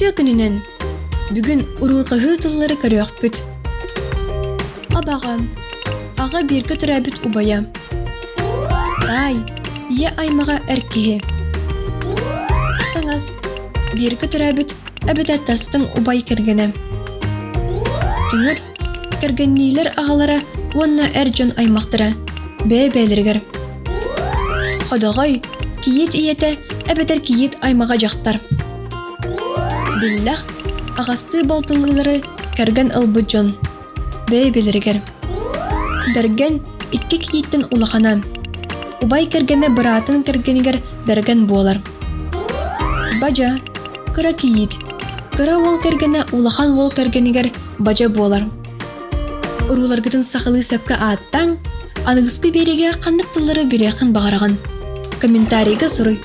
Өтө күнүнен бүгүн уруркаһыы тыллары көрөөхпүт. Абағам, аға бирке төрәбіт убая. Тай, ие аймаға әркеһе. Саңас, бирке төрәбіт әбетәттастың убай кергене. Түңір, кергеннейлер ағалара онна әржон аймақтыра, бәлергер. Ходоғай, киет иеті әбетер киет аймаға жақтар. Биллах, ағасты балтылылары керген ылбы жон, бәлергер. Берген икки киеттен улахана. Убай кергене бұратын кергенегер берген болар. Бажа, кыра киет. Кыра ол кергене улахан ол кергенегер бажа болар. Уруларгытын сақылы сөпкі аттан, анығысқы береге қандықтылары береқін бағараған. Комментарийға сұрый.